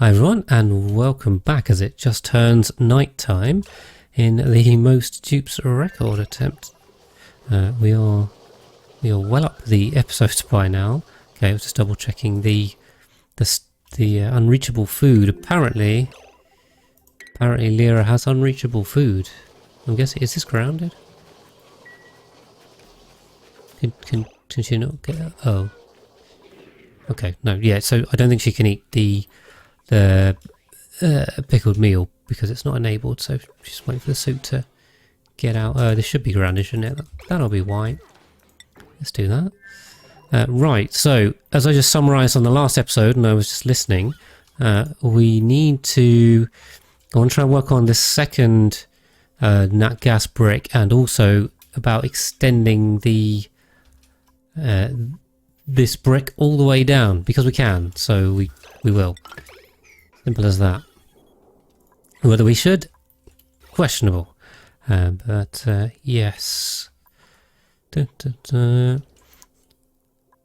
Hi everyone, and welcome back as it just turns night time in the most Dupes record attempt. We are well up the episodes by now. Okay, I was just double checking the unreachable food. Apparently Lyra has unreachable food. I'm guessing, is this grounded? Can she not get that? Oh. Okay, no, yeah, so I don't think she can eat the pickled meal because it's not enabled, so she's waiting for the suit to get out. This should be grounded, shouldn't it? That'll be white. Let's do that. Right, so as I just summarised on the last episode, and I was just listening, we need to... I want to try and work on this second nat gas brick, and also about extending the this brick all the way down, because we can, so we will. Simple as that. Whether we should? Questionable. But yes. But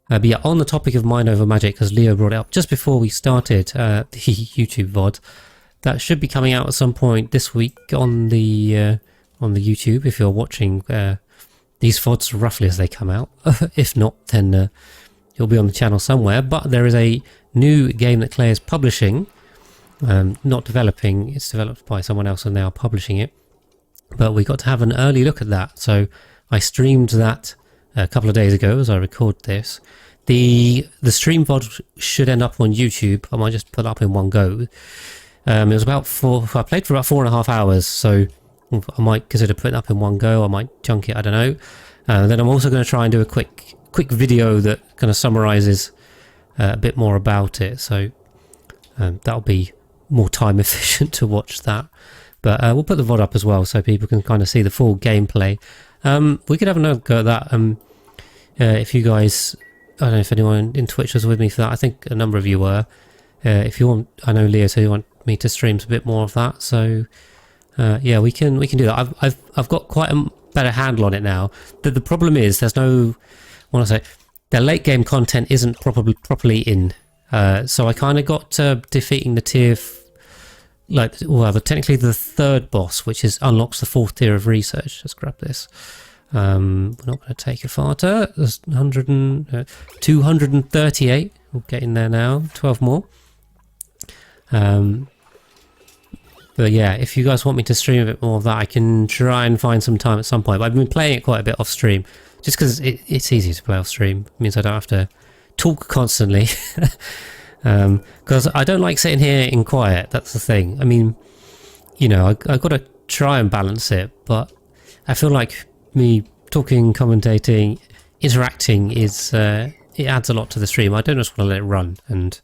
yeah, on the topic of Mind Over Magic, because Leo brought it up just before we started the YouTube VOD, that should be coming out at some point this week on the YouTube, if you're watching these VODs roughly as they come out. If not, then it'll be on the channel somewhere. But there is a new game that Claire's publishing. Not developing, it's developed by someone else and they are publishing it. But we got to have an early look at that. So I streamed that a couple of days ago as I record this. The stream VOD should end up on YouTube. I might just put it up in one go. It was about I played for about 4.5 hours, so I might consider putting it up in one go. I might chunk it, I don't know. Then I'm also going to try and do a quick video that kind of summarises a bit more about it. So that'll be more time efficient to watch that. But we'll put the VOD up as well so people can kind of see the full gameplay. We could have another go at that. If you guys, I don't know if anyone in Twitch was with me for that. I think a number of you were. If you want, I know Leo said you want me to stream a bit more of that. So yeah, we can do that. I've got quite a better handle on it now. The problem is there's no, what I say, the late game content isn't properly in. So I kind of got defeating the tier, technically the third boss, which unlocks the 4th tier of research. Let's grab this. We're not going to take it farther. There's 238. We'll get in there now. 12 more. But yeah, if you guys want me to stream a bit more of that, I can try and find some time at some point. But I've been playing it quite a bit off stream, just because it's easy to play off stream. It means I don't have to talk constantly. Because I don't like sitting here in quiet. That's the thing. I mean, you know, I've got to try and balance it, but I feel like me talking, commentating, interacting is it adds a lot to the stream. I don't just want to let it run and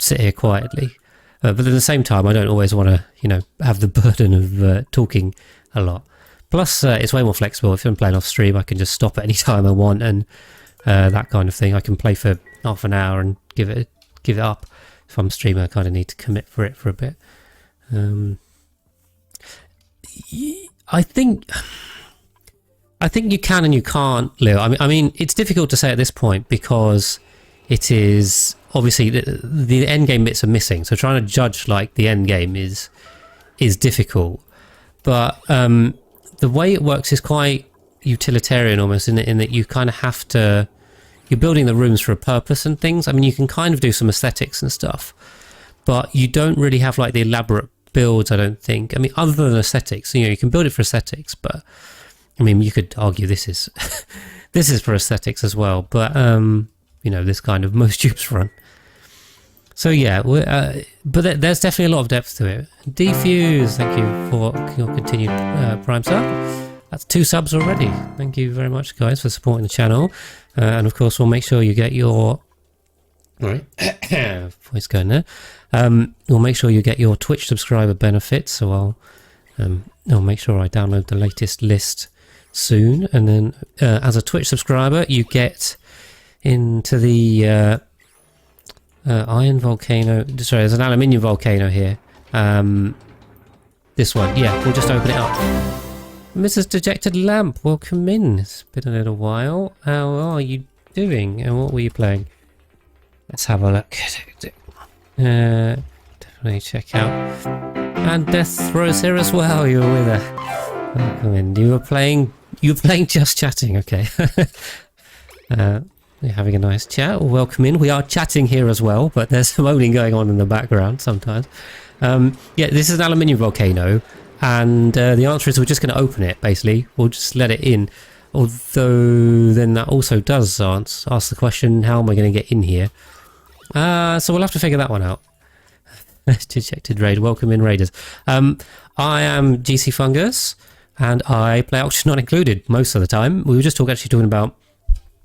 sit here quietly. But at the same time, I don't always want to, you know, have the burden of talking a lot. Plus, it's way more flexible. If I'm playing off stream, I can just stop at any time I want and that kind of thing. I can play for half an hour and give it up. If I'm streaming, I kind of need to commit for it for a bit. I think you can and you can't, Leo. I mean, it's difficult to say at this point because it is obviously the end game bits are missing. So trying to judge like the end game is difficult. But the way it works is quite utilitarian almost in that you kind of have to. You're building the rooms for a purpose and things. I mean, you can kind of do some aesthetics and stuff, but you don't really have like the elaborate builds, I don't think. I mean, other than aesthetics, you know, you can build it for aesthetics, but I mean, you could argue this is this is for aesthetics as well. But you know, this kind of most Dupes run. So yeah, but there's definitely a lot of depth to it. Defuse, thank you for your continued Prime sub. That's 2 subs already. Thank you very much, guys, for supporting the channel. And of course, we'll make sure you get your... Right, voice going there. We'll make sure you get your Twitch subscriber benefits. So I'll make sure I download the latest list soon. And then as a Twitch subscriber, you get into the iron volcano. Sorry, there's an aluminium volcano here. This one, yeah, we'll just open it up. Mrs. Dejected Lamp, welcome in. It's been a little while. How are you doing? And what were you playing? Let's have a look. Let me check out. And Death Throws here as well. You were with her. Oh, come in. You were playing Just Chatting. Okay. You're having a nice chat. Welcome in. We are chatting here as well, but there's some moaning going on in the background sometimes. Yeah, this is an aluminium volcano, and the answer is we're just going to open it, basically. We'll just let it in. Although, then that also does ask the question, how am I going to get in here? So we'll have to figure that one out. Dejected Raid. Welcome in, Raiders. I am GC Fungus, and I play Oxygen Not Included most of the time. We were just actually talking about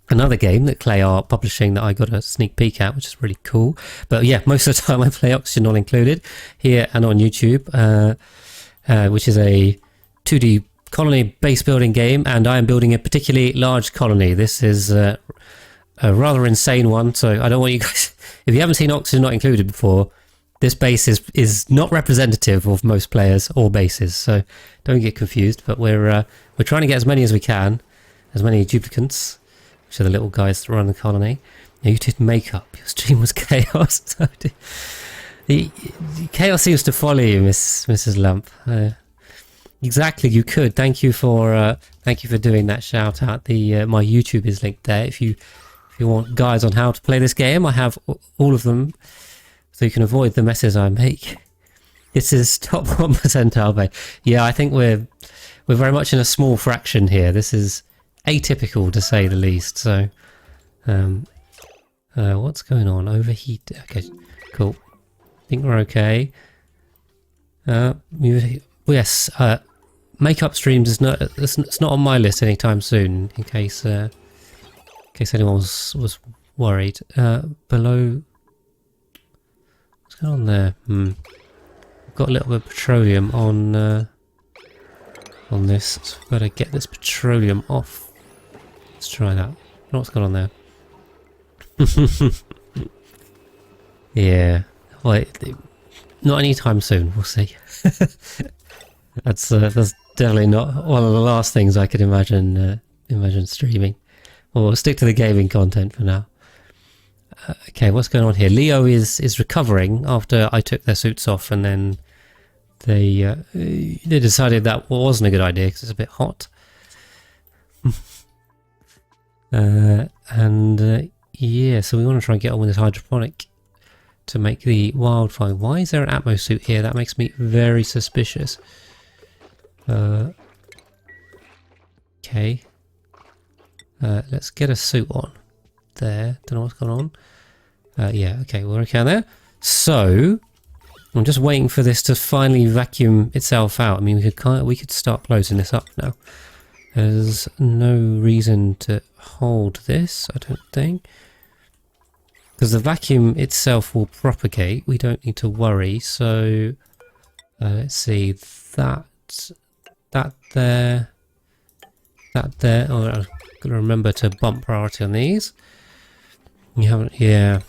another game that Clay are publishing that I got a sneak peek at, which is really cool. But yeah, most of the time I play Oxygen Not Included here and on YouTube, which is a 2D colony base building game, and I am building a particularly large colony. This is a rather insane one, so I don't want you guys... If you haven't seen Oxygen Not Included before, this base is not representative of most players or bases, so don't get confused. But we're trying to get as many as we can, as many duplicants, which are the little guys that run the colony. Now, you did makeup. Your stream was chaos. The chaos seems to follow you, Mrs. Lump. Exactly, you could. Thank you for doing that shout out. My YouTube is linked there. If you want guides on how to play this game, I have all of them, so you can avoid the messes I make. This is top 1% Albe. Yeah, I think we're very much in a small fraction here. This is atypical, to say the least. So, what's going on? Overheat. Okay, cool. I think we're okay. Yes, makeup streams is not. It's not on my list anytime soon. In case anyone was worried. Below. What's going on there? I've got a little bit of petroleum on this. So I've got to get this petroleum off. Let's try that. What's going on there? Yeah. Well, not anytime soon. We'll see. That's definitely not one of the last things I could imagine streaming. Well, we'll stick to the gaming content for now. Okay, what's going on here? Leo is recovering after I took their suits off, and then they decided that wasn't a good idea because it's a bit hot. Yeah, so we want to try and get on with this hydroponic to make the wildfire. Why is there an Atmo suit here? That makes me very suspicious. Okay. Let's get a suit on. There. Don't know what's going on. Yeah, okay, we're okay there. So, I'm just waiting for this to finally vacuum itself out. I mean, we could start closing this up now. There's no reason to hold this, I don't think. Because the vacuum itself will propagate. We don't need to worry. So, let's see. That there. Oh, I've got to remember to bump priority on these. You haven't, yeah.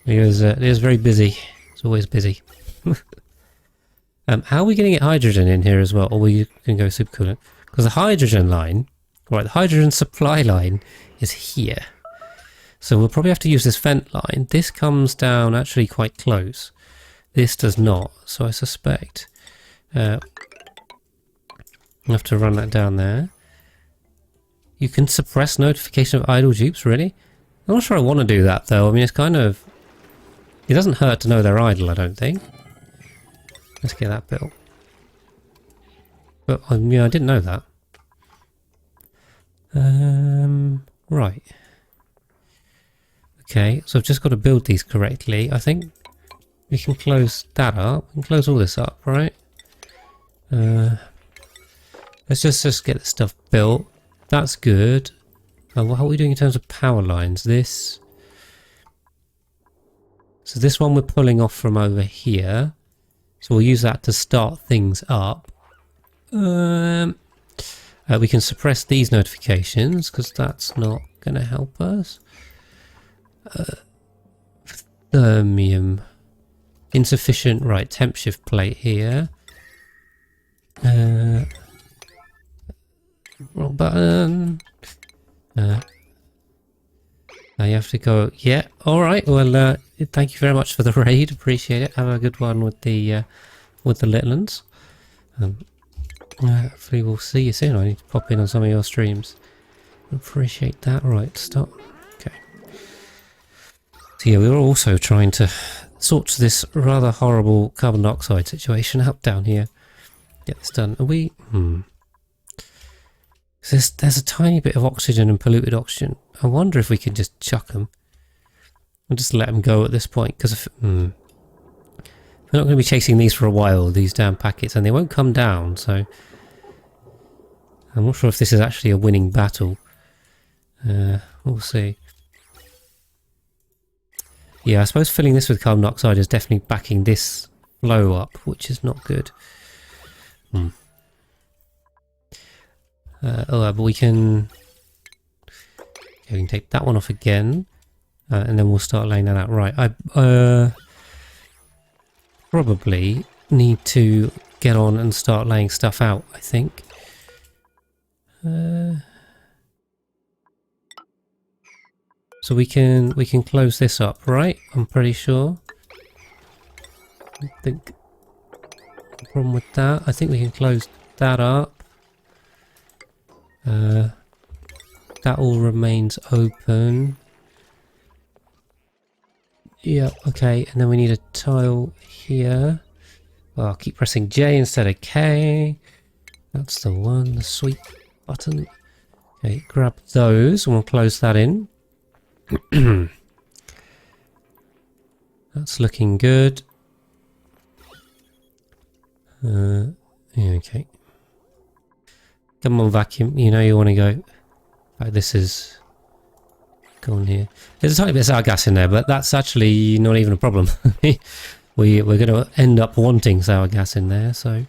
It is very busy. It's always busy. How are we going to get hydrogen in here as well? Or we can go supercoolant? Because the hydrogen line, right, the hydrogen supply line is here. So we'll probably have to use this vent line. This comes down actually quite close. This does not. So I suspect we'll have to run that down there. You can suppress notification of idle dupes, really? I'm not sure I want to do that though. I mean, it's kind of... It doesn't hurt to know they're idle, I don't think. Let's get that built. But yeah, I didn't know that. Right. Okay, so I've just got to build these correctly. I think we can close that up. We can close all this up, right? Let's just get this stuff built. That's good. What are we doing in terms of power lines? This... So this one we're pulling off from over here. So we'll use that to start things up. We can suppress these notifications because that's not going to help us. Thermium. Insufficient. Right, temp shift plate here. Wrong button. You have to go. Yeah. All right. Well, thank you very much for the raid. Appreciate it. Have a good one with the little ones. Hopefully we'll see you soon. I need to pop in on some of your streams. Appreciate that. Right. Stop. Okay. So yeah, we were also trying to sort this rather horrible carbon dioxide situation out down here. Get this done. Are we? There's a tiny bit of oxygen and polluted oxygen. I wonder if we can just chuck them. We'll just let them go at this point, because if we're not going to be chasing these for a while, these damn packets, and they won't come down, so I'm not sure if this is actually a winning battle. We'll see. Yeah, I suppose filling this with carbon dioxide is definitely backing this flow up, which is not good. But we can take that one off again, and then we'll start laying that out. Right, I probably need to get on and start laying stuff out, I think. So we can close this up, right? I'm pretty sure. I think no problem with that. I think we can close that up. That all remains open. Yeah, okay, and then we need a tile here. Well, I'll keep pressing J instead of K. That's the one, the sweet button. Okay, grab those and we'll close that in. That's looking good. Yeah, okay. Come on, vacuum. You know you want to go. Right, this is going here. There's a tiny bit of sour gas in there, but that's actually not even a problem. We're going to end up wanting sour gas in there, so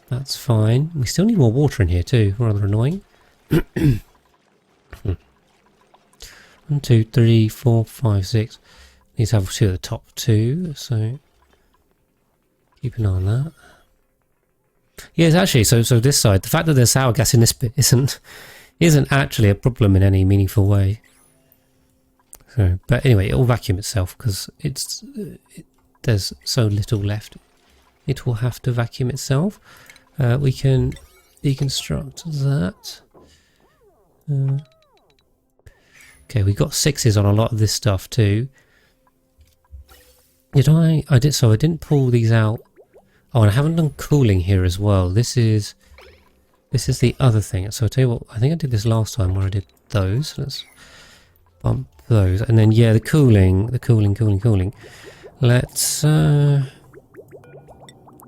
that's fine. We still need more water in here too. Rather annoying. 1, 2, 3, 4, 5, 6. Need to have 2 at the top too, so keep an eye on that. Yes, actually, so this side, the fact that there's sour gas in this bit isn't actually a problem in any meaningful way. So, but anyway, it will vacuum itself because there's so little left. It will have to vacuum itself. We can deconstruct that. Okay, we got 6s on a lot of this stuff too. Did I did, so I didn't pull these out. Oh, and I haven't done cooling here as well. This is the other thing. So I'll tell you what, I think I did this last time where I did those. Let's bump those. And then, yeah, the cooling. Let's,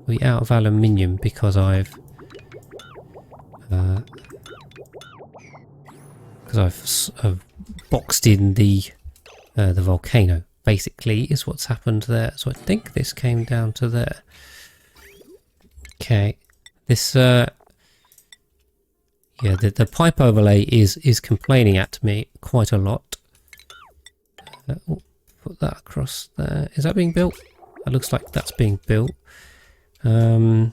we out of aluminium because I've boxed in the volcano, basically, is what's happened there. So I think this came down to there. Okay, this yeah, the pipe overlay is complaining at me quite a lot. Put that across there. Is that being built? It looks like that's being built. Why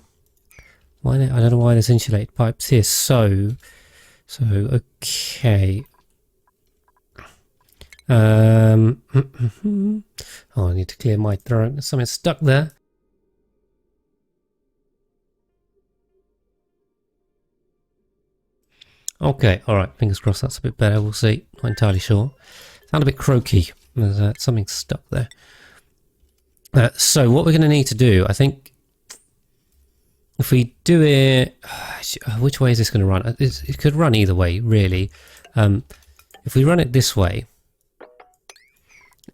I don't know why there's insulated pipes here. So okay. Oh, I need to clear my throat. There's something stuck there. Okay, alright, fingers crossed that's a bit better, we'll see, not entirely sure. Sound a bit croaky, there's something stuck there. So what we're going to need to do, I think, if we do it, which way is this going to run? It could run either way, really. If we run it this way,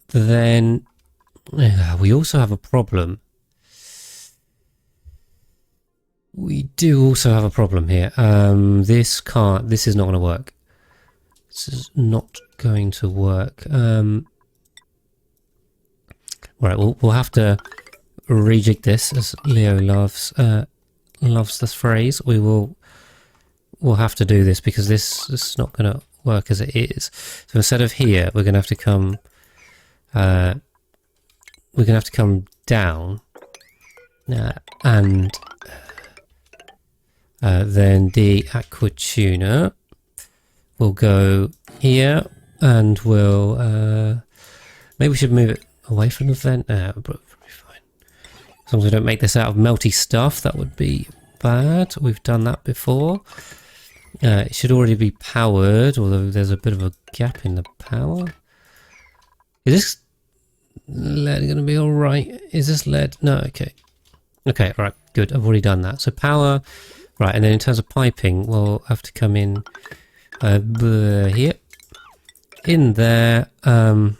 then we also have a problem. We do also have a problem here. This is not going to work. This is not going to work. Right, we'll have to rejig this, as Leo loves this phrase. We'll have to do this because this is not going to work as it is. So instead of here, we're going to have to come. We're going to have to come down, and then the aqua tuner will go here and we'll maybe we should move it away from the vent. But we'll be fine. As long as we don't make this out of melty stuff, that would be bad. We've done that before. It should already be powered, although there's a bit of a gap in the power. Is this lead going to be all right? Is this lead? No, okay. Okay, all right, good. I've already done that. So power, right, and then in terms of piping, we'll have to come in here, in there, and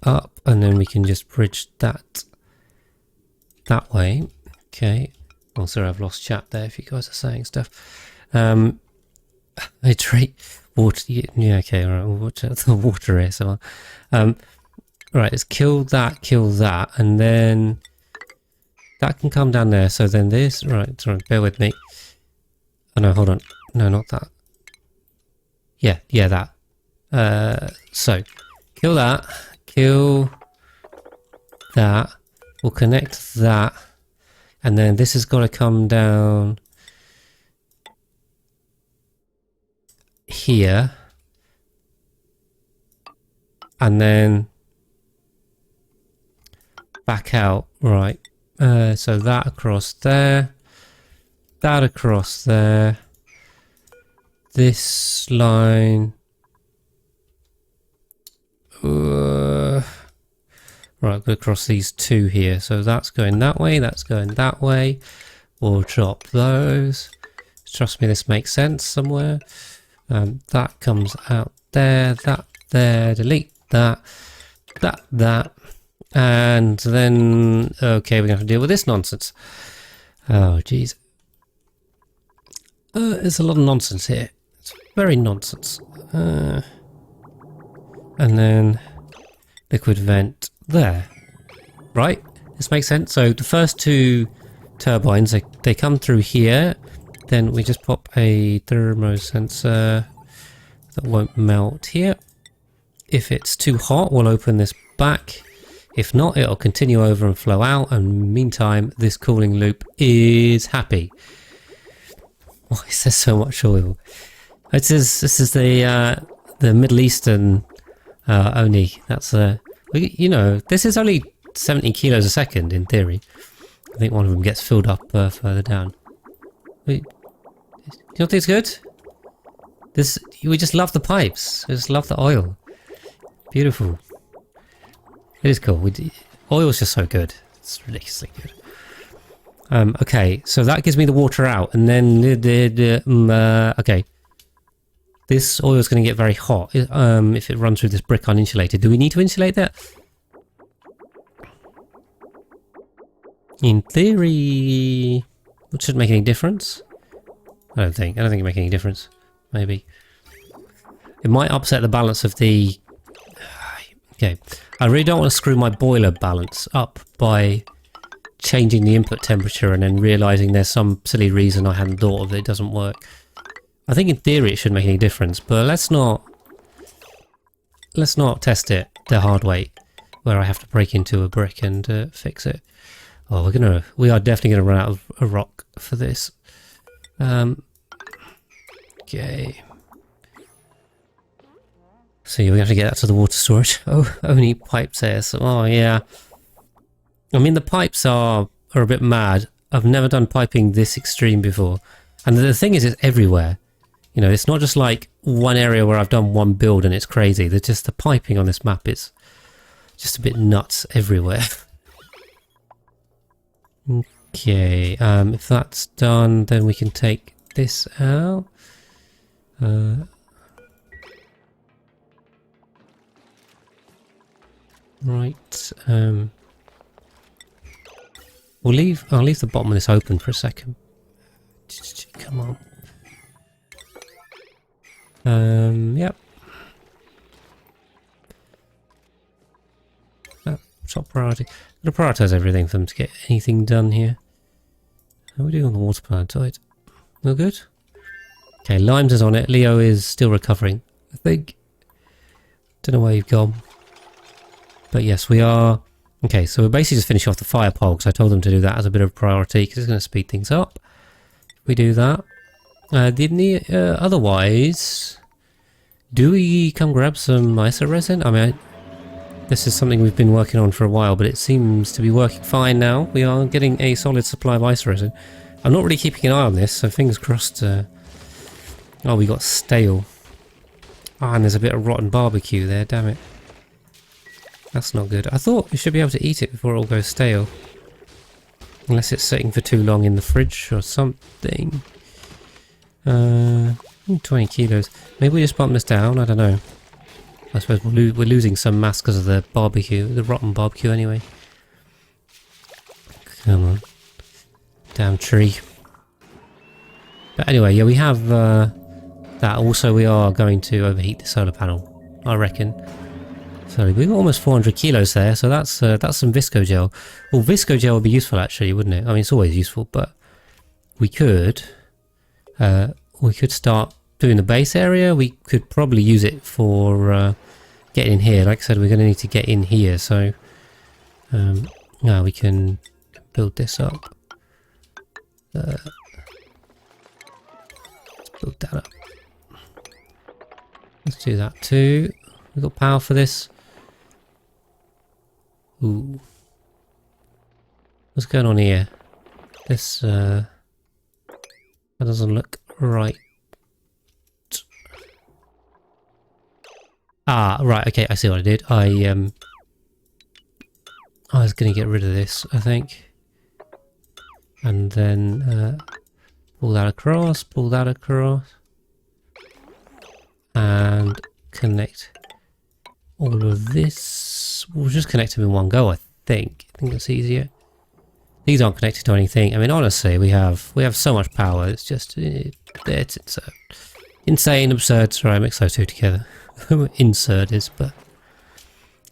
up, and then we can just bridge that way. Okay. Oh, sorry, I've lost chat there if you guys are saying stuff. I treat water. Yeah, okay, all right. We'll watch out the water here. So, right, let's kill that, and then that can come down there. So then this, right? Sorry, bear with me. Oh no, hold on. No, not that. Yeah, that. So kill that. We'll connect that, and then this has got to come down here, and then back out, right? So that across there, that across there, this line, right, go across these two here. So that's going that way, that's going that way. We'll drop those. Trust me, this makes sense somewhere. That comes out there, that there, delete that, that, and then, okay, we're going to have to deal with this nonsense. Oh, jeez. There's a lot of nonsense here. It's very nonsense. And then liquid vent there. Right? This makes sense. So the first two turbines, they come through here. Then we just pop a thermo sensor that won't melt here. If it's too hot, we'll open this back. If not, it'll continue over and flow out. And meantime, this cooling loop is happy. Why is there so much oil? This is the Middle Eastern only. That's you know, this is only 70 kilos a second in theory. I think one of them gets filled up further down. Wait, do you not think it's good? We just love the pipes. We just love the oil. Beautiful. It is cool. Oil's just so good. It's ridiculously good. Okay, so that gives me the water out, and then okay. This oil is going to get very hot if it runs through this brick uninsulated. Do we need to insulate that? In theory, it shouldn't make any difference. I don't think it makes any difference. Maybe. It might upset the balance of the... Okay. I really don't want to screw my boiler balance up by changing the input temperature and then realising there's some silly reason I hadn't thought of that it doesn't work. I think in theory it shouldn't make any difference, but let's not test it the hard way, where I have to break into a brick and fix it. Oh, we are definitely gonna run out of a rock for this. Okay. So we have to get that to the water storage. Oh, only pipes there. So, oh yeah. I mean, the pipes are a bit mad. I've never done piping this extreme before. And the thing is, it's everywhere. You know, it's not just like one area where I've done one build and it's crazy. There's just the piping on this map is just a bit nuts everywhere. Okay, if that's done, then we can take this out. Right, I'll leave the bottom of this open for a second. Come on. Yep. Top priority. I'm going to prioritise everything for them to get anything done here. How are we doing on the water plant side? No good? Okay, Limes is on it. Leo is still recovering, I think. Don't know where you've gone. But yes, we are... Okay, so we're basically just finishing off the fire pole because I told them to do that as a bit of a priority because it's going to speed things up. We do that. Otherwise... Do we come grab some iso resin? I mean, this is something we've been working on for a while, but it seems to be working fine now. We are getting a solid supply of iso resin. I'm not really keeping an eye on this, so fingers crossed. Oh, we got stale. Ah, and there's a bit of rotten barbecue there, damn it. That's not good. I thought we should be able to eat it before it all goes stale. Unless it's sitting for too long in the fridge or something. 20 kilos. Maybe we just bump this down, I don't know. I suppose we're losing some mass because of the barbecue, the rotten barbecue anyway. Come on. Damn tree. But anyway, yeah, we have that. Also, we are going to overheat the solar panel, I reckon. So we've got almost 400 kilos there, so that's some visco gel. Well, visco gel would be useful actually, wouldn't it? I mean, it's always useful, but we could start doing the base area. We could probably use it for getting in here. Like I said, we're going to need to get in here, so now we can build this up. Let's build that up. Let's do that too. We've got power for this. Ooh. What's going on here? This, that doesn't look right. Ah, right, okay, I see what I did. I was going to get rid of this, I think. And then, pull that across, and connect all of this. We'll just connect them in one go, I think. I think that's easier. These aren't connected to anything. I mean, honestly, we have so much power. It's just it's insane, absurd. Sorry, I mixed those two together. Insert is, but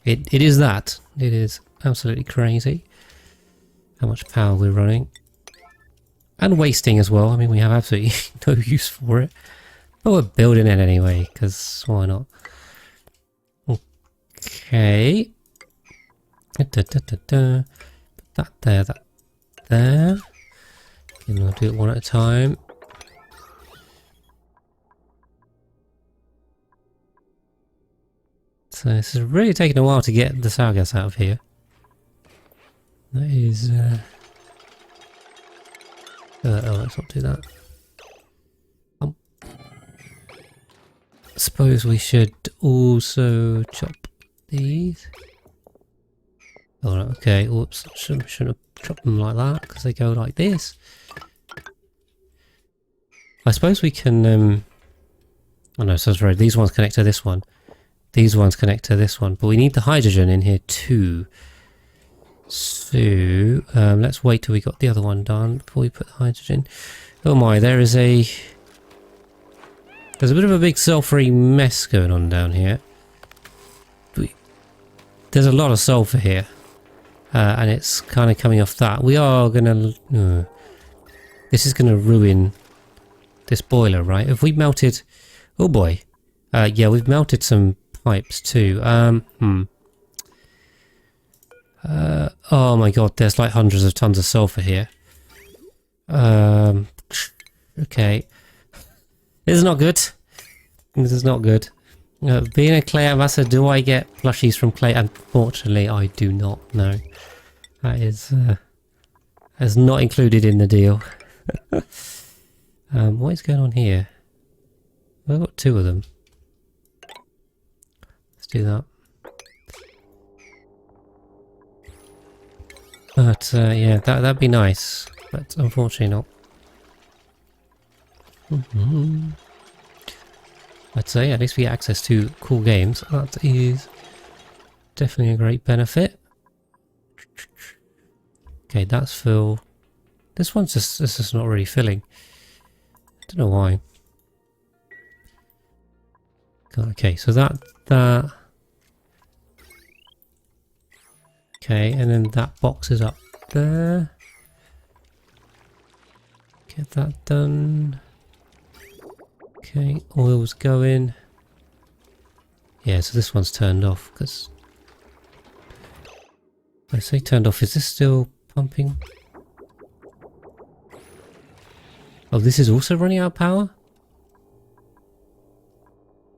it is that. It is absolutely crazy how much power we're running and wasting as well. I mean, we have absolutely no use for it, but we're building it anyway because why not? Okay. Put that there, that there. And I'll do it one at a time. So this is really taking a while to get the sour gas out of here. That is... oh, let's not do that. I suppose we should also chop these. Oh, okay, whoops, shouldn't have chopped them like that, because they go like this. I suppose we can, oh no, so sorry, these ones connect to this one. These ones connect to this one, but we need the hydrogen in here too. So, let's wait till we got the other one done before we put the hydrogen. Oh my, there's a bit of a big sulfury mess going on down here. There's a lot of sulfur here, and it's kind of coming off that. We are gonna... this is gonna ruin this boiler, right? If we melted... Oh boy. Yeah, we've melted some pipes too. Oh my god, there's like hundreds of tons of sulfur here. Okay. This is not good. This is not good. Being a clay ambassador, do I get plushies from clay? Unfortunately, I do not. No, that is not included in the deal. What is going on here? I've got two of them. Let's do that. But yeah, that'd be nice. But unfortunately not. But yeah, at least we get access to cool games. That is definitely a great benefit. Okay, that's full. This one's just not really filling. I don't know why. Okay, so that. Okay, and then that box is up there. Get that done. Okay, oil's going. Yeah, so this one's turned off because... I say turned off, is this still pumping? Oh, this is also running out of power?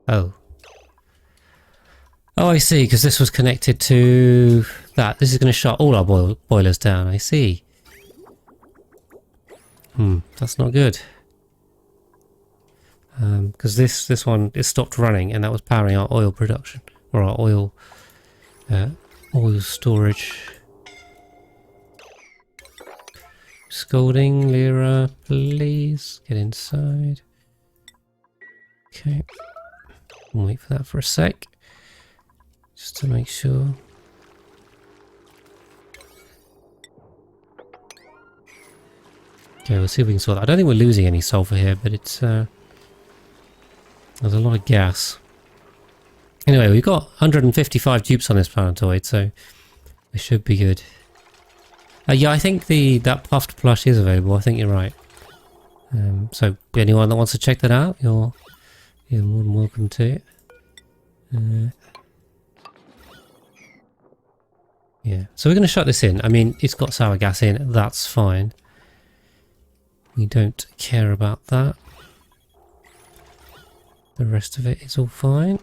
Oh, Oh, I see, because this was connected to that. This is going to shut all our boilers down, I see. That's not good. Because this one, it stopped running, and that was powering our oil production. Or our oil storage. Scolding, Lyra, please get inside. Okay. We'll wait for that for a sec. Just to make sure. Okay, we'll see if we can sort that. I don't think we're losing any sulfur here, but it's there's a lot of gas. Anyway, we've got 155 dupes on this planetoid, so we should be good. Yeah, I think that puffed plush is available. I think you're right. So anyone that wants to check that out, you're more than welcome to it. Yeah, so we're going to shut this in. I mean, it's got sour gas in. That's fine. We don't care about that. The rest of it is all fine.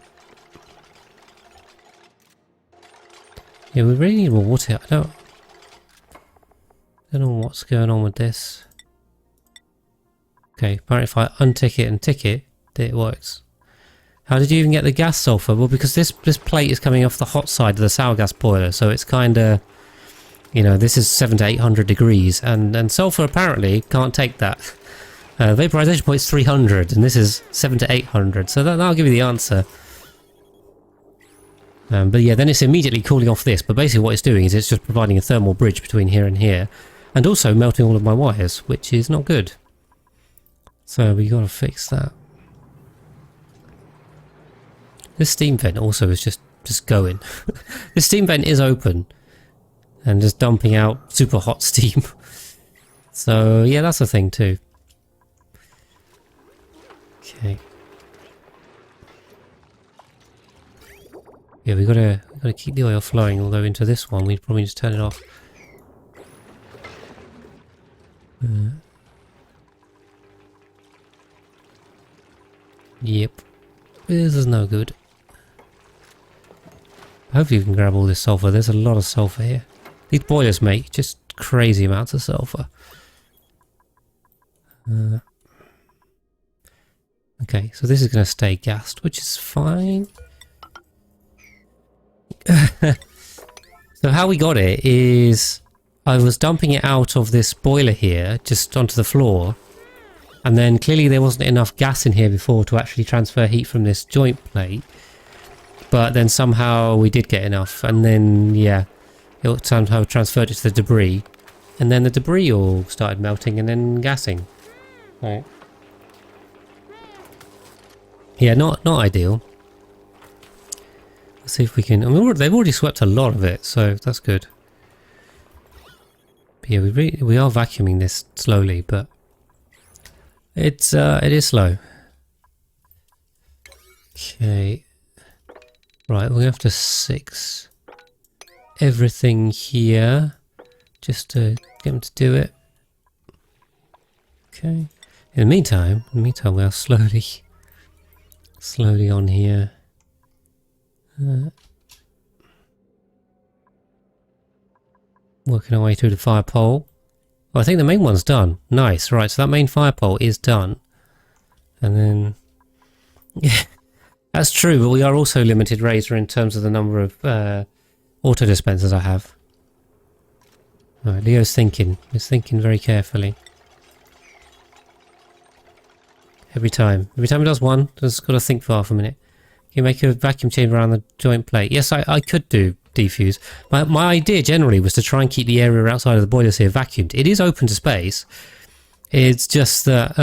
Yeah, we really need more water. I don't know what's going on with this. Okay, apparently if I untick it and tick it, it works. How did you even get the gas sulfur? Well, because this plate is coming off the hot side of the sour gas boiler, so it's kind of, you know, this is 700 to 800 degrees, and sulfur apparently can't take that. Vaporization point is 300, and this is 700 to 800, so that'll give you the answer. But yeah, then it's immediately cooling off this, but basically what it's doing is it's just providing a thermal bridge between here and here, and also melting all of my wires, which is not good. So we got to fix that. This steam vent also is just going. This steam vent is open and just dumping out super hot steam. So yeah, that's a thing too. Okay. Yeah, we gotta keep the oil flowing. Although into this one, we'd probably just turn it off. Yep, this is no good. Hopefully we can grab all this sulfur. There's a lot of sulfur here. These boilers make just crazy amounts of sulfur. Okay, so this is going to stay gassed, which is fine. So how we got it is I was dumping it out of this boiler here, just onto the floor. And then clearly there wasn't enough gas in here before to actually transfer heat from this joint plate. But then somehow we did get enough, and then yeah, it somehow transferred it to the debris, and then the debris all started melting and then gassing. Right. Yeah, not ideal. Let's see if we can. I mean, they've already swept a lot of it, so that's good. But yeah, we are vacuuming this slowly, but it is slow. Okay. Right, we have to 6 everything here just to get them to do it. Okay. In the meantime, we are slowly on here. Working our way through the fire pole. Oh, I think the main one's done. Nice. Right, so that main fire pole is done. And then yeah. That's true, but we are also limited, Razor, in terms of the number of auto dispensers I have. Alright, Leo's thinking. He's thinking very carefully. Every time he does one, just got to think for half a minute. Can you make a vacuum chamber around the joint plate? Yes, I could do defuse. My idea generally was to try and keep the area outside of the boilers here vacuumed. It is open to space. It's just that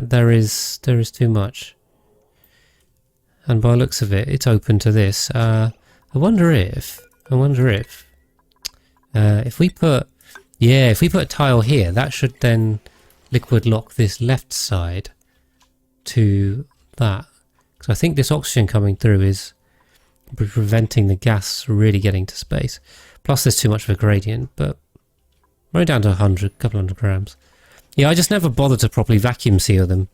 there is too much. And by the looks of it, it's open to this. I wonder if we put a tile here, that should then liquid lock this left side to that. Because I think this oxygen coming through is preventing the gas really getting to space. Plus there's too much of a gradient, but we're only down to a couple hundred grams. Yeah, I just never bothered to properly vacuum seal them.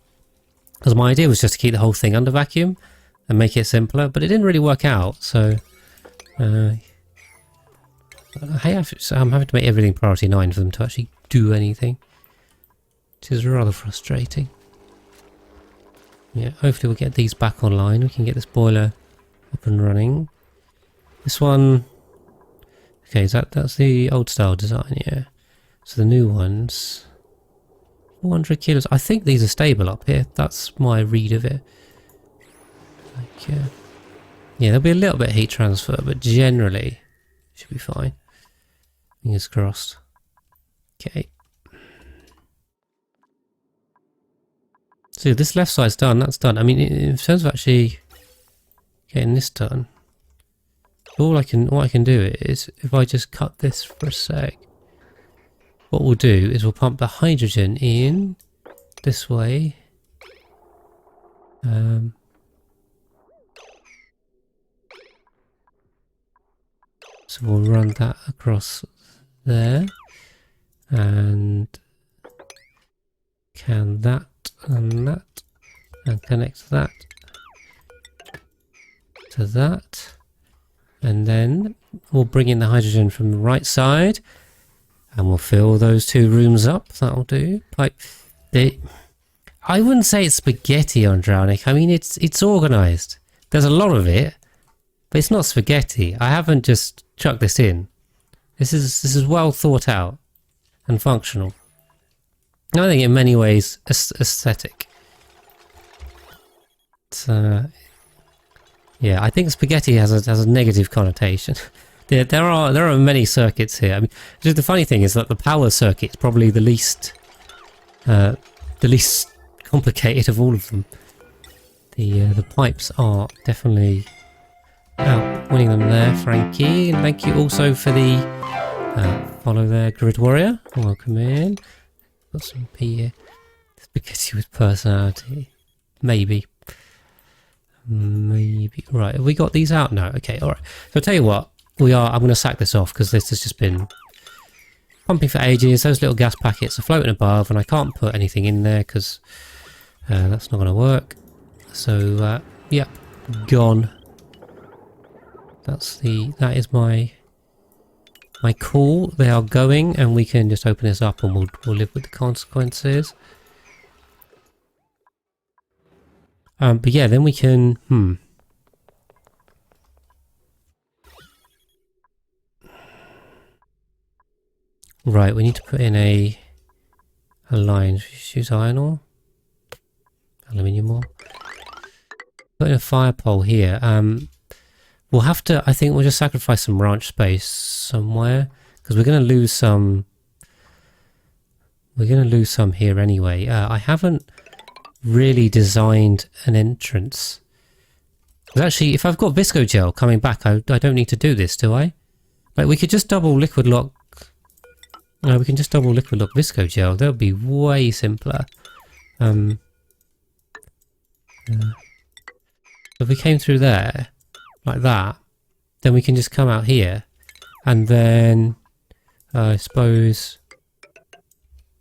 Because my idea was just to keep the whole thing under vacuum and make it simpler, but it didn't really work out, so I'm having to make everything priority 9 for them to actually do anything, which is rather frustrating. Yeah, hopefully we'll get these back online. We can get this boiler up and running. This one... Okay, that's the old style design, yeah. So the new ones... 400 kilos. I think these are stable up here. That's my read of it. Like, yeah, there'll be a little bit of heat transfer, but generally should be fine. Fingers crossed. Okay. So this left side's done, that's done. I mean, in terms of actually getting this done, what I can do is, if I just cut this for a sec, what we'll do is we'll pump the hydrogen in this way. So we'll run that across there, and can that and that, and connect that to that, and then we'll bring in the hydrogen from the right side, and we'll fill those two rooms up. That'll do. I wouldn't say it's spaghetti on Drownic. I mean, it's organised. There's a lot of it, but it's not spaghetti. I haven't just chucked this in. This is well thought out and functional. I think in many ways aesthetic. Yeah, I think spaghetti has a negative connotation. There are many circuits here. I mean, just the funny thing is that the power circuit is probably the least complicated of all of them. The pipes are definitely out. Winning them there, Frankie. And thank you also for the follow there, Grid Warrior. Welcome in. Got some P here. Spaghetti with personality. Maybe. Right, have we got these out now? Okay, alright. So I'll tell you what, I'm going to sack this off because this has just been pumping for ages. Those little gas packets are floating above and I can't put anything in there because that's not going to work. So, yeah, gone. That is my call. They are going, and we can just open this up and we'll live with the consequences. But yeah, then we can, Right, we need to put in a line. Should we use iron ore? Aluminium ore? Put in a fire pole here. We'll have to, I think we'll just sacrifice some ranch space somewhere, because we're going to lose some. We're going to lose some here anyway. I haven't really designed an entrance. Actually, if I've got Visco Gel coming back, I don't need to do this, do I? Like, we could just double liquid lock. No, we can just double liquid lock Visco Gel. That would be way simpler. If we came through there, like that, then we can just come out here, and then I suppose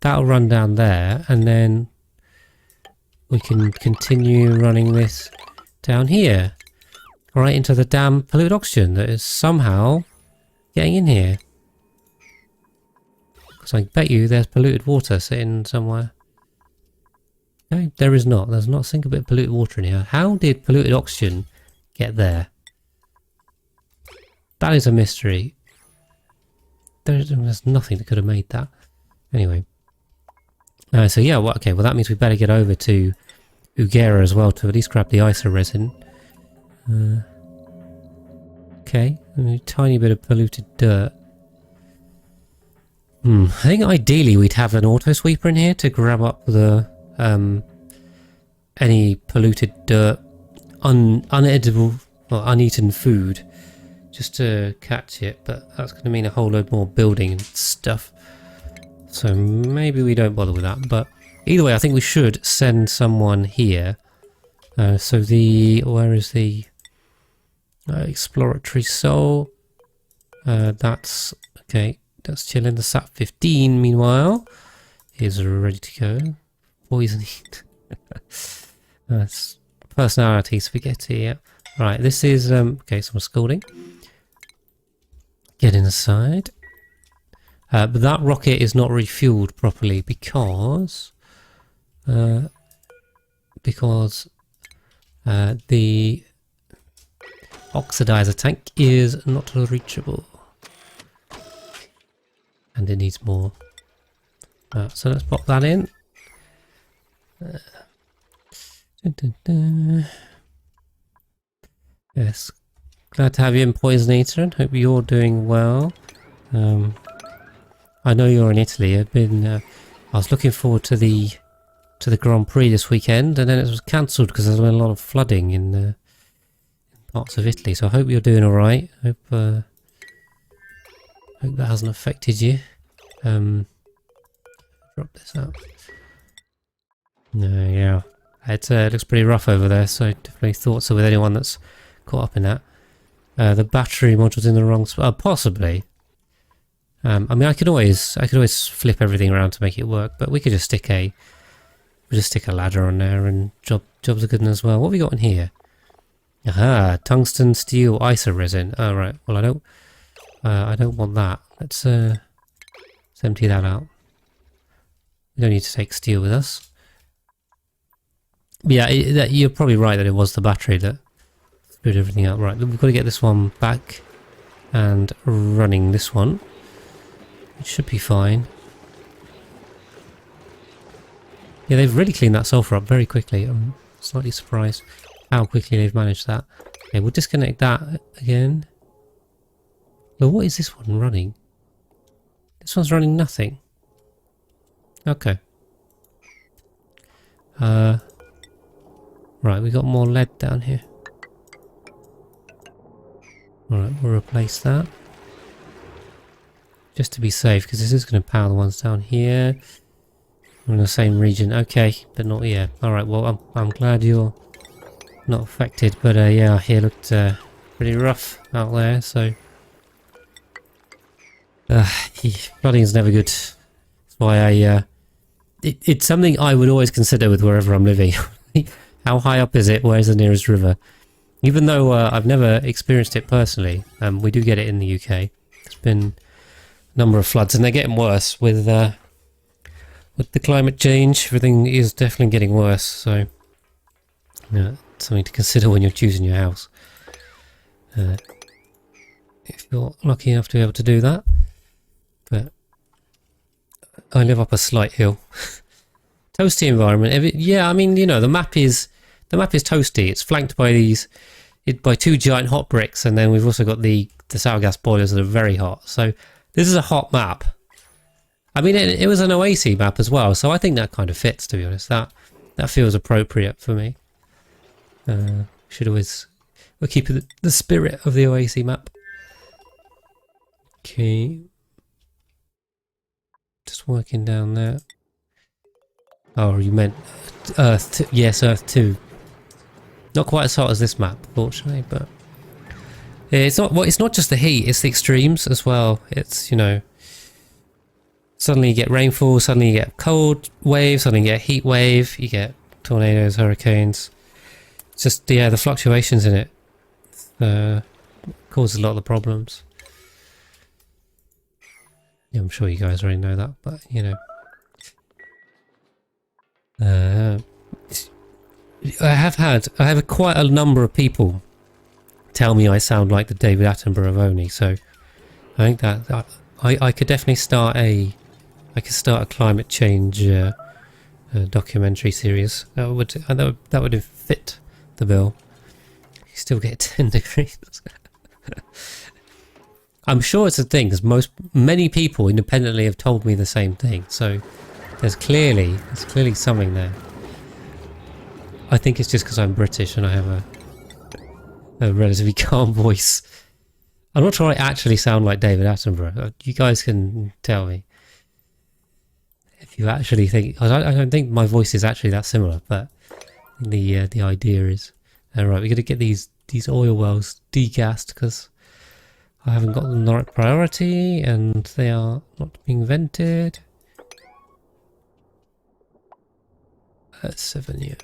that'll run down there, and then we can continue running this down here, right into the damn polluted oxygen that is somehow getting in here. Because I bet you there's polluted water sitting somewhere. No, there is not. There's not a single bit of polluted water in here. How did polluted oxygen get there? That is a mystery. There's nothing that could have made that. Anyway. So yeah, well, okay, well that means we better get over to Ugera as well to at least grab the iso resin. Okay, a tiny bit of polluted dirt. I think ideally we'd have an auto sweeper in here to grab up the any polluted dirt, unedible or uneaten food, just to catch it, but that's going to mean a whole load more building and stuff. So maybe we don't bother with that, but either way I think we should send someone here. So where is the exploratory soul? That's okay, that's chilling. The SAP 15 meanwhile is ready to go. Poisoning. That's personality spaghetti, yeah. Right, this is okay, some scalding. get inside. But that rocket is not refueled properly because the oxidizer tank is not reachable, and it needs more. So let's pop that in. Dun, dun, dun. Yes, glad to have you in, Poison Eater, and hope you're doing well. I know you're in Italy. I was looking forward to the Grand Prix this weekend, and then it was cancelled because there's been a lot of flooding in parts of Italy. So I hope you're doing all right. Hope that hasn't affected you. Drop this out. No, yeah, it looks pretty rough over there. So definitely thoughts are with anyone that's caught up in that. The battery module's in the wrong spot. Possibly. I mean, I could always flip everything around to make it work, but we could just stick a ladder on there, and jobs are good as well. What have we got in here? Aha, tungsten steel iso resin. Oh right. Well, I don't want that. Let's empty that out. We don't need to take steel with us. Yeah, you're probably right that it was the battery that screwed everything up. Right, we've got to get this one back and running. This one. It should be fine. Yeah, they've really cleaned that sulfur up very quickly. I'm slightly surprised how quickly they've managed that. Okay, we'll disconnect that again. Well, what is this one running? This one's running nothing. Okay. Right, we got more lead down here. Alright, we'll replace that. Just to be safe, because this is going to power the ones down here. We're in the same region. Okay, but not yet. Alright, well, I'm glad you're not affected. But yeah, here looked pretty rough out there, so... flooding is never good. That's why it's something I would always consider with wherever I'm living. How high up is it? Where's the nearest river? Even though I've never experienced it personally, we do get it in the UK. There's been a number of floods, and they're getting worse with the climate change. Everything is definitely getting worse, so yeah, something to consider when you're choosing your house. If you're lucky enough to be able to do that. But I live up a slight hill. Toasty environment. Yeah, I mean, you know, the map is toasty. It's flanked by by two giant hot bricks, and then we've also got the sour gas boilers that are very hot. So this is a hot map. I mean, it was an OAC map as well, so I think that kind of fits, to be honest. That feels appropriate for me. We'll keep the spirit of the OAC map. Okay. Just working down there. Oh, you meant Earth? Yes, Earth 2. Not quite as hot as this map, fortunately, but it's not. Well, it's not just the heat; it's the extremes as well. It's, you know, suddenly you get rainfall, suddenly you get cold wave, suddenly you get heat wave, you get tornadoes, hurricanes. It's just, yeah, the fluctuations in it causes a lot of the problems. Yeah, I'm sure you guys already know that, but you know. I have quite a number of people tell me I sound like the David Attenborough of Oni, so I think that I could definitely start a climate change documentary series. That would fit the bill. You still get 10 degrees. I'm sure it's a thing, because many people independently have told me the same thing. So there's clearly something there. I think it's just because I'm British and I have a relatively calm voice. I'm not sure I actually sound like David Attenborough. You guys can tell me if you actually think. I don't think my voice is actually that similar, but the idea is. Right, we're going to get these oil wells degassed because I haven't got them the right priority and they are not being vented. 7 years.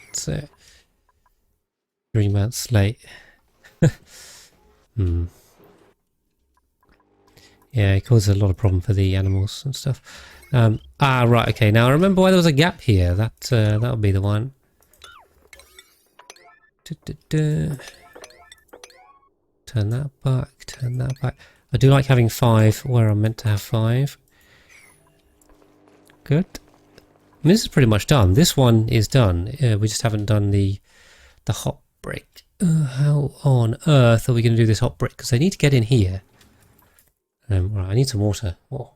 That's it. 3 months late. Yeah, it causes a lot of problem for the animals and stuff. Right, okay. Now I remember why there was a gap here. That'll be the one. Turn that back, turn that back. I do like having 5 where I'm meant to have 5. Good. And this is pretty much done. This one is done. We just haven't done the hot brick. How on earth are we going to do this hot brick? Because they need to get in here. Right, I need some water. Oh.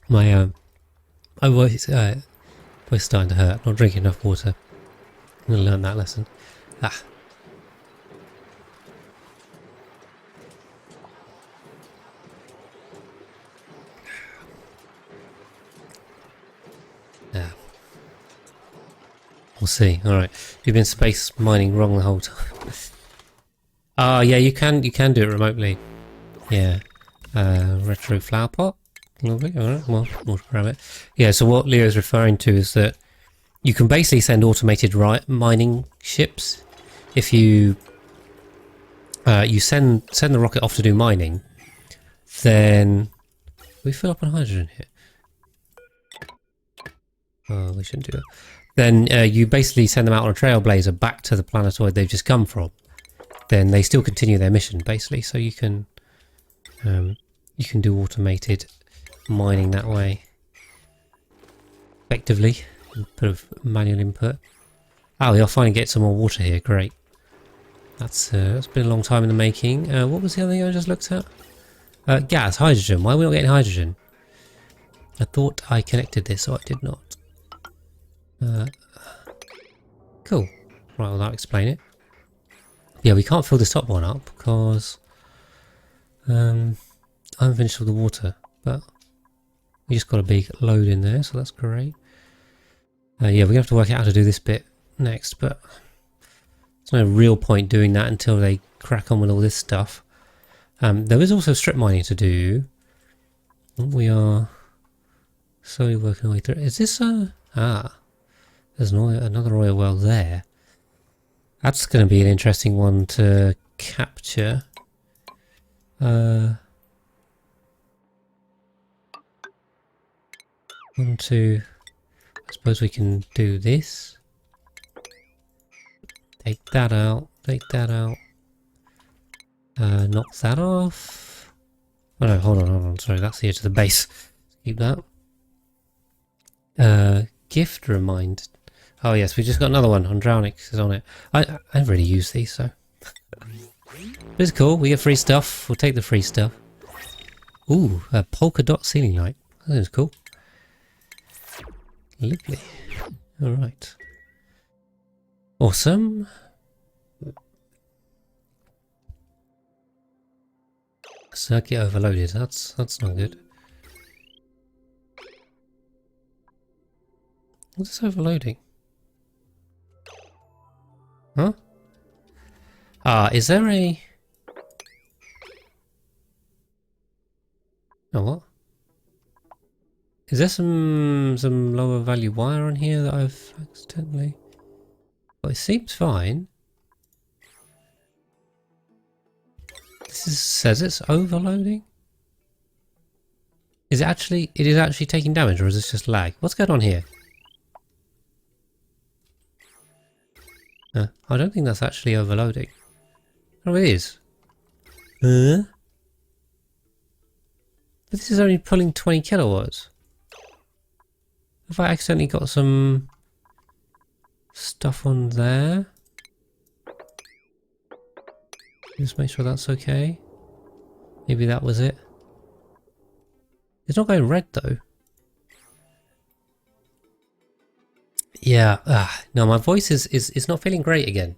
My voice starting to hurt. Not drinking enough water. I'm going to learn that lesson. Ah. Yeah. We'll see. Alright. You've been space mining wrong the whole time. Yeah, you can do it remotely. Yeah. Retro flower pot. Lovely. Alright, well, we'll grab it. Yeah, so what Leo's referring to is that you can basically send automated mining ships. If you send the rocket off to do mining, then we fill up on hydrogen here. Oh, we shouldn't do that. Then you basically send them out on a trailblazer back to the planetoid they've just come from. Then they still continue their mission basically, so you can do automated mining that way effectively. Bit of manual input. Oh, you'll finally get some more water here. Great. That's been a long time in the making. What was the other thing I just looked at? Gas, hydrogen. Why are we not getting hydrogen? I thought I connected this, so I did not. Cool. Right, well that'll explain it. Yeah, we can't fill this top one up because I haven't finished with the water, but we just got a big load in there, so that's great. Yeah, we're going to have to work out how to do this bit next, but there's no real point doing that until they crack on with all this stuff. There is also strip mining to do. We are slowly working our way through. Is this there's another oil well there. That's going to be an interesting one to capture. One, two. I suppose we can do this. Take that out. Take that out. Knock that off. Oh no, hold on. Sorry, that's the edge of the base. Keep that. Gift remind. Oh yes, we just got another one on Drownix is on it. I haven't really used these, so. But it's cool. We get free stuff. We'll take the free stuff. Ooh, a polka dot ceiling light. That is cool. Lovely. Alright. Awesome. Circuit overloaded. That's not good. What's this overloading? Huh? Is there a... Oh, what? Is there some lower value wire on here that I've accidentally... Well, it seems fine. Says it's overloading? Is it actually... It is actually taking damage, or is this just lag? What's going on here? I don't think that's actually overloading. Oh, it is. But this is only pulling 20 kilowatts. Have I accidentally got some stuff on there? Just make sure that's okay. Maybe that was it. It's not going red though. Yeah, no, my voice is not feeling great again.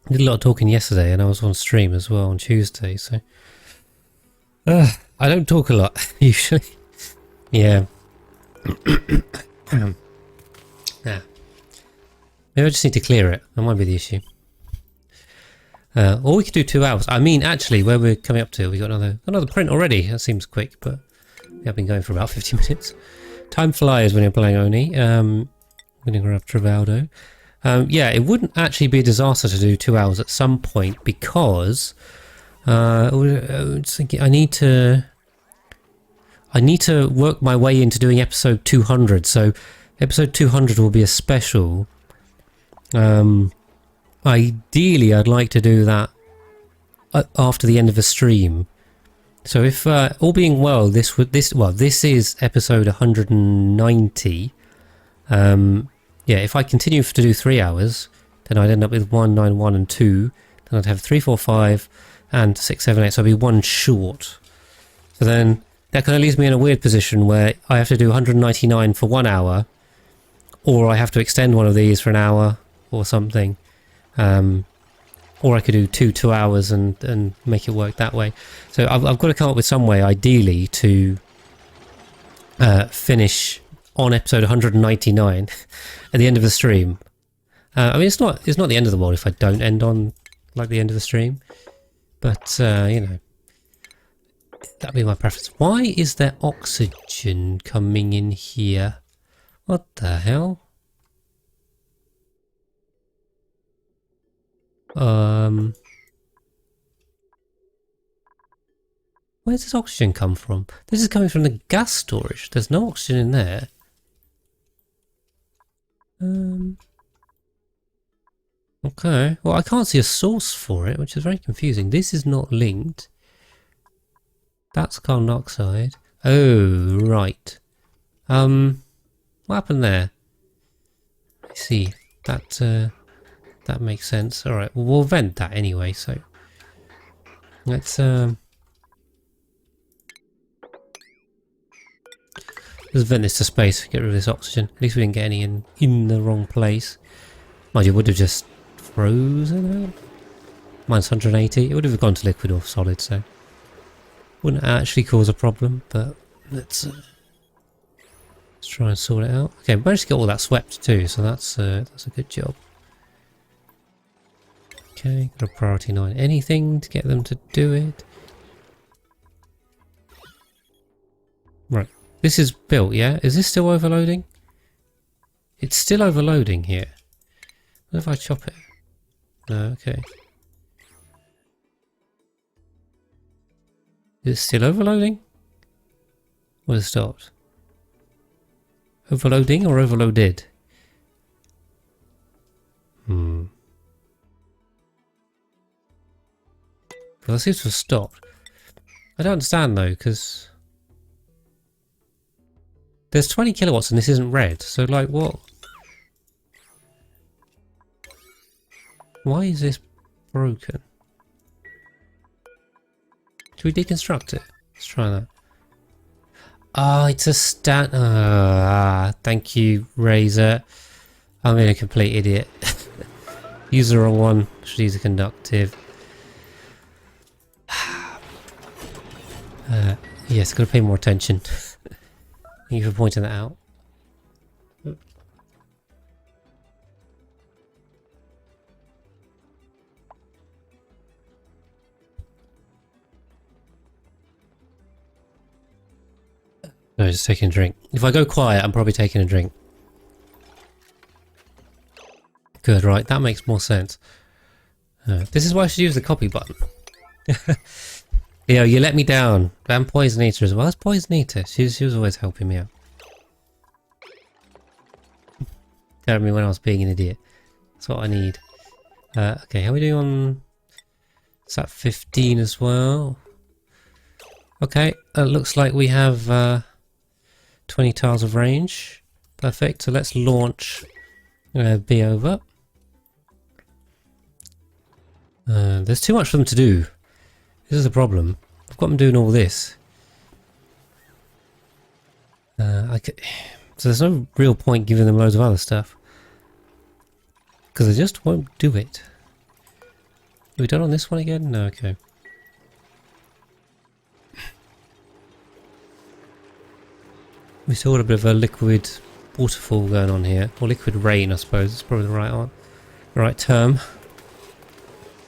I did a lot of talking yesterday and I was on stream as well on Tuesday, so... I don't talk a lot, usually. Yeah. Yeah. Maybe I just need to clear it. That might be the issue. Or we could do 2 hours. I mean, actually, where we're coming up to, we got another print already. That seems quick, but we have been going for about 50 minutes. Time flies when you're playing Oni. I'm going to grab Trivaldo. Yeah, it wouldn't actually be a disaster to do 2 hours at some point because I was thinking I need to work my way into doing episode 200. So episode 200 will be a special. Ideally, I'd like to do that after the end of a stream. So if all being well, this is episode 190. Yeah, if I continue to do 3 hours, then I'd end up with 191 and 2. Then I'd have 3, 4, 5, and 6, 7, 8. So I'd be one short. So then that kind of leaves me in a weird position where I have to do 199 for 1 hour, or I have to extend one of these for an hour or something. Or I could do 2 hours and make it work that way. So I've got to come up with some way, ideally, to finish on episode 199 at the end of the stream. I mean, it's not the end of the world if I don't end on like the end of the stream, but you know, that'd be my preference. Why is there oxygen coming in here? What the hell? Where's this oxygen come from? This is coming from the gas storage. There's no oxygen in there. Okay. Well, I can't see a source for it, which is very confusing. This is not linked. That's carbon dioxide. Oh, right. What happened there? I see. That makes sense. All right. Well, we'll vent that anyway. So let's vent this to space. Get rid of this oxygen. At least we didn't get any in the wrong place. Mind you, it would have just frozen out. Minus 180. It would have gone to liquid or solid, so wouldn't actually cause a problem. But let's try and sort it out. Okay, we managed to get all that swept too, so that's a good job. Okay, got a priority 9. Anything to get them to do it? Right, this is built, yeah? Is this still overloading? It's still overloading here. What if I chop it? No, okay. Is it still overloading? Or has it stopped? Overloading or overloaded? Well, that seems to have stopped. I don't understand though, because there's 20 kilowatts and this isn't red. So like what? Why is this broken? Should we deconstruct it? Let's try that. Ah, it's a thank you, Razor. I'm being a complete idiot. Use the wrong one. Should use a conductive. Yes, gotta pay more attention. Thank you for pointing that out. No, just taking a drink. If I go quiet, I'm probably taking a drink. Good, right, that makes more sense. This is why I should use the copy button. Leo, you let me down. And Poison Eater as well. That's Poison Eater. She was always helping me out. Telling me when I was being an idiot. That's what I need. Okay, how are we doing on... Is that 15 as well? Okay, looks like we have 20 tiles of range. Perfect, so let's launch B over. There's too much for them to do. This is the problem. I've got them doing all this. So there's no real point giving them loads of other stuff. Because they just won't do it. Are we done on this one again? No, okay. We still got a bit of a liquid waterfall going on here. Or liquid rain, I suppose. It's probably the right term.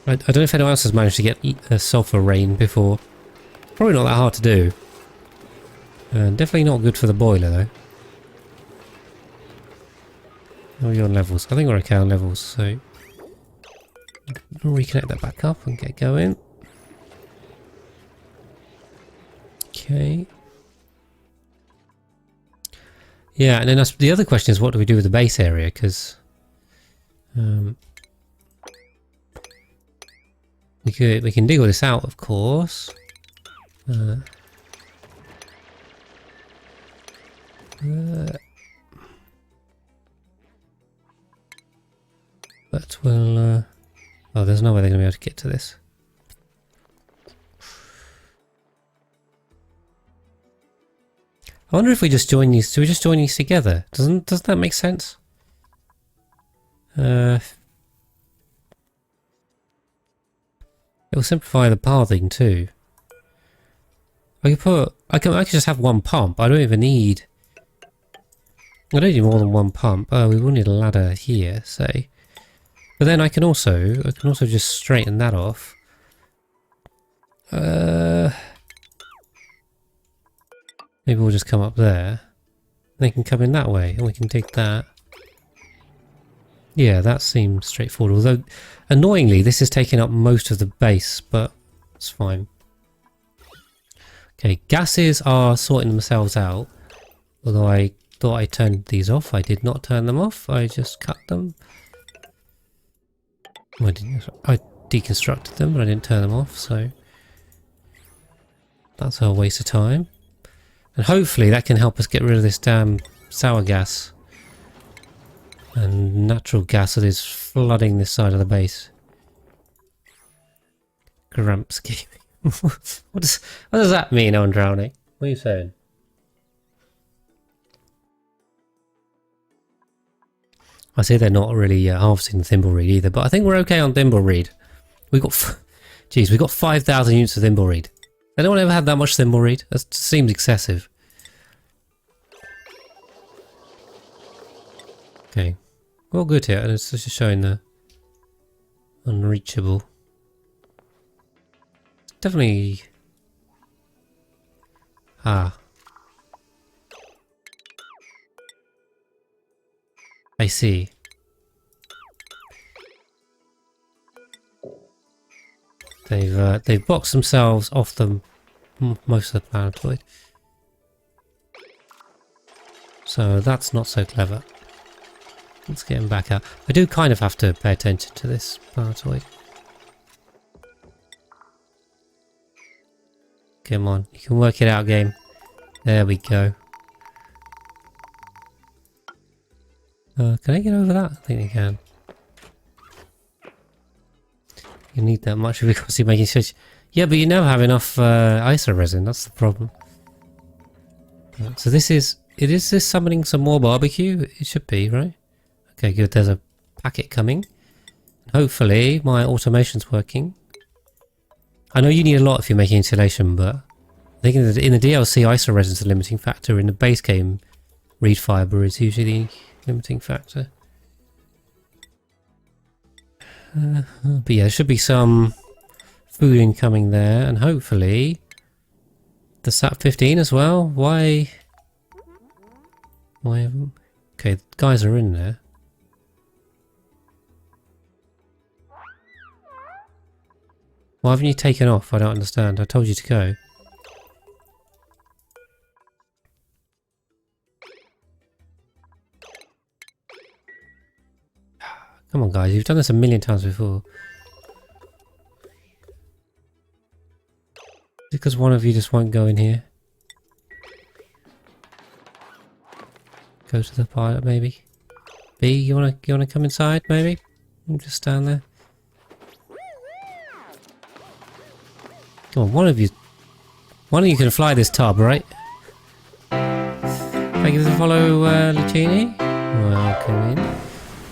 I don't know if anyone else has managed to get a sulfur rain before. Probably not that hard to do. Definitely not good for the boiler though. How are you on levels? I think we're okay on levels, so we'll reconnect that back up and get going. Okay. Yeah, and then the other question is, what do we do with the base area? Because we can dig all this out, of course. But we'll... oh, there's no way they're going to be able to get to this. I wonder if we just join these... Do we just join these together? Doesn't that make sense? It will simplify the pathing too. I could just have one pump. I don't even need... I don't need more than one pump. Oh, we will need a ladder here, say. But then I can also just straighten that off. Maybe we'll just come up there. They can come in that way, and we can take that. Yeah, that seems straightforward. Although, annoyingly, this is taking up most of the base, but it's fine. Okay, gases are sorting themselves out. Although I thought I turned these off. I did not turn them off. I just cut them. I deconstructed them, but I didn't turn them off, so that's a waste of time. And hopefully that can help us get rid of this damn sour gas and natural gas that is flooding this side of the base. Gramps gaming. What does that mean, I'm drowning? What are you saying? I say they're not really harvesting the thimbleweed either, but I think we're okay on thimbleweed. We got, jeez, we got 5,000 units of thimbleweed. Anyone ever had that much thimbleweed? That seems excessive. Okay, we're all good here, and it's just showing the unreachable. Definitely. Ah. I see. They've boxed themselves off them most of the planetoid. So that's not so clever. Let's get him back out. I do kind of have to pay attention to this planetoid. Come on, you can work it out, game. There we go. Can I get over that? I think I can. You need that much because you're making such... Yeah, but you never have enough iso resin, that's the problem. So this is... Is this summoning some more barbecue? It should be, right? Okay, good, there's a packet coming. Hopefully my automation's working. I know you need a lot if you're making insulation, but I think in the DLC iso resin's the limiting factor. In the base game, reed fibre is usually the limiting factor. But yeah, there should be some food incoming there, and hopefully the SAP 15 as well. Why haven't... Okay, the guys are in there. Why haven't you taken off? I don't understand. I told you to go. Come on, guys. You've done this a million times before. Because one of you just won't go in here. Go to the pilot, maybe. B, you wanna come inside, maybe? You just stand there. Come on, one of you can fly this tub, right? Thank you for the follow, Lucini. Welcome in.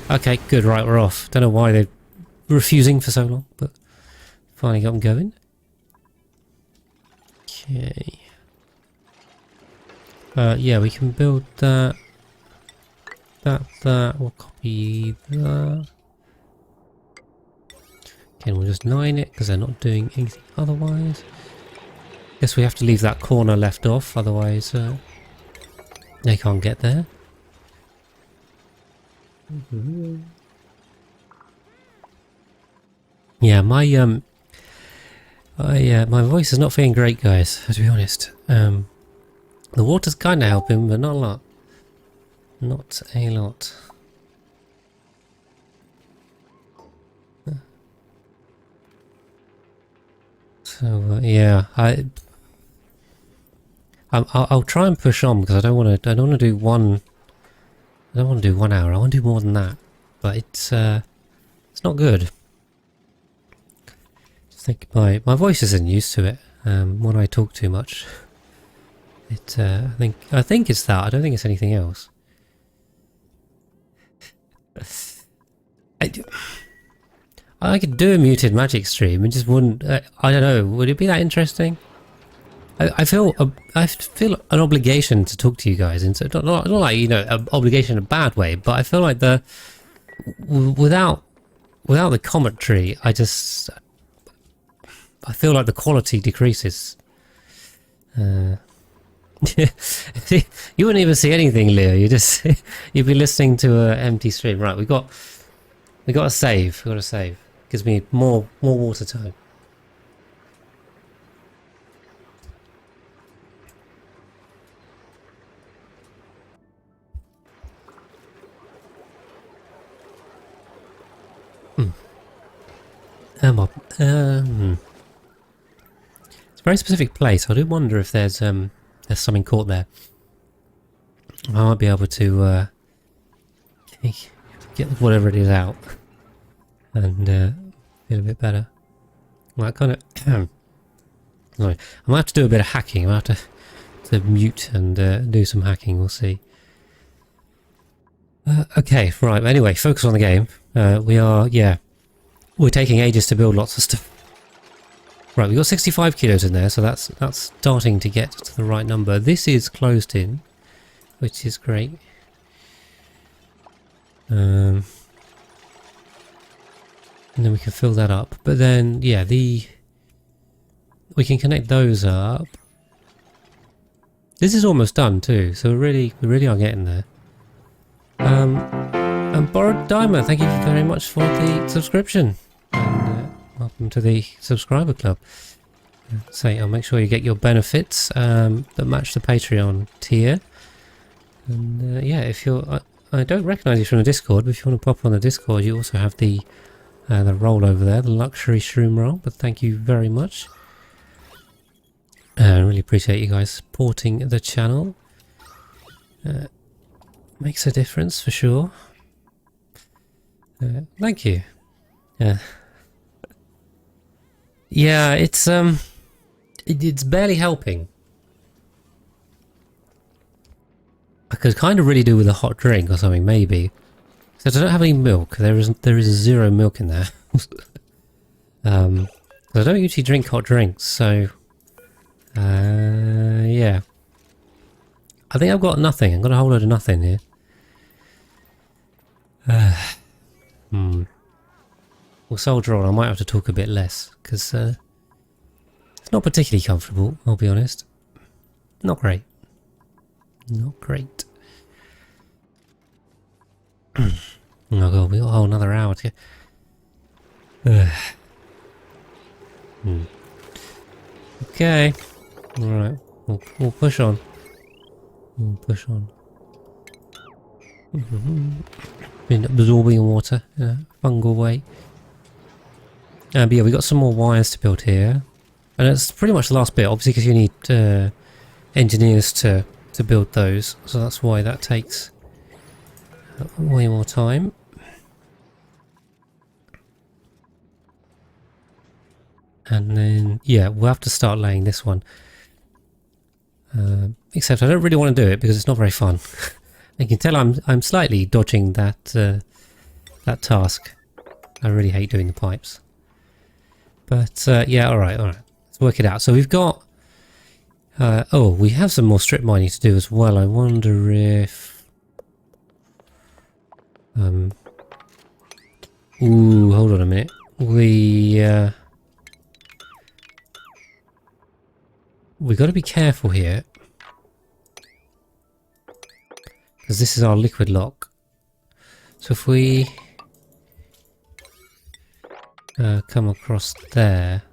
Okay, good, right, we're off. Don't know why they're refusing for so long, but finally got them going. Okay. Yeah, we can build that. That. We'll copy that. Okay, we'll just 9 it, because they're not doing anything otherwise. Guess we have to leave that corner left off, otherwise they can't get there. Yeah, my voice is not feeling great, guys, to be honest. The water's kind of helping, but not a lot. Not a lot. So yeah, I'll try and push on because I don't want to do one. I don't want to do 1 hour. I want to do more than that. But it's not good. I think my voice isn't used to it. When I talk too much, I think it's that. I don't think it's anything else. I could do a muted magic stream and just wouldn't. I don't know. Would it be that interesting? I feel an obligation to talk to you guys, and so not like, you know, an obligation in a bad way, but I feel like without the commentary, I feel like the quality decreases. You wouldn't even see anything, Leo. You'd be listening to an empty stream. Right, we got to save. We got to save. Gives me more water time. It's a very specific place. I do wonder if there's something caught there. I might be able to get whatever it is out and feel a bit better. Well, I kind of sorry, I might have to do a bit of hacking. I might have to mute and do some hacking. We'll see. Okay, right. Anyway, focus on the game. We're taking ages to build lots of stuff. Right, we've got 65 kilos in there, so that's starting to get to the right number. This is closed in, which is great. And then we can fill that up. But then, yeah, we can connect those up. This is almost done too, so we really are getting there. And Borrowed Dimer, thank you very much for the subscription. And welcome to the subscriber club. I'll make sure you get your benefits that match the Patreon tier. And yeah, if you're... I don't recognise you from the Discord, but if you want to pop on the Discord, you also have the roll over there, the luxury shroom roll, but thank you very much. I really appreciate you guys supporting the channel. Makes a difference for sure. Thank you. Yeah, it's barely helping. I could kind of really do with a hot drink or something, maybe. So I don't have any milk. There is zero milk in there. I don't usually drink hot drinks, so yeah. I think I've got nothing. I've got a whole load of nothing here. We'll soldier on. I might have to talk a bit less because it's not particularly comfortable. I'll be honest. Not great. Not great. Oh god, we got a whole another hour to get. Okay. Alright. We'll push on. We'll push on. Been absorbing water in a fungal way. But yeah, we got some more wires to build here. And it's pretty much the last bit, obviously, because you need engineers to build those. So that's why that takes way more time. And then, yeah, we'll have to start laying this one. Except I don't really want to do it because it's not very fun. You can tell I'm slightly dodging that that task. I really hate doing the pipes. But yeah, all right. Let's work it out. So we've got. Oh, we have some more strip mining to do as well. I wonder if. Ooh, hold on a minute. We got to be careful here. Because this is our liquid lock. So if we come across there,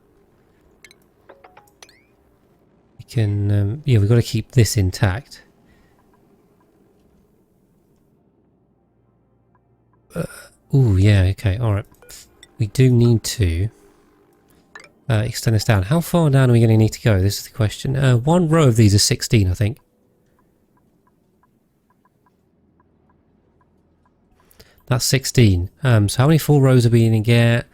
we can, yeah, we've got to keep this intact. Ooh, yeah, okay, alright. We do need to extend this down. How far down are we going to need to go? This is the question. One row of these is 16, I think. That's 16. So how many full rows are we going to get?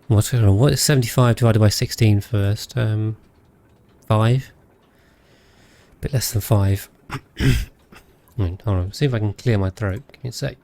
What is 75 divided by 16 first? 5? A bit less than 5. Hold on, see if I can clear my throat. Give me a sec.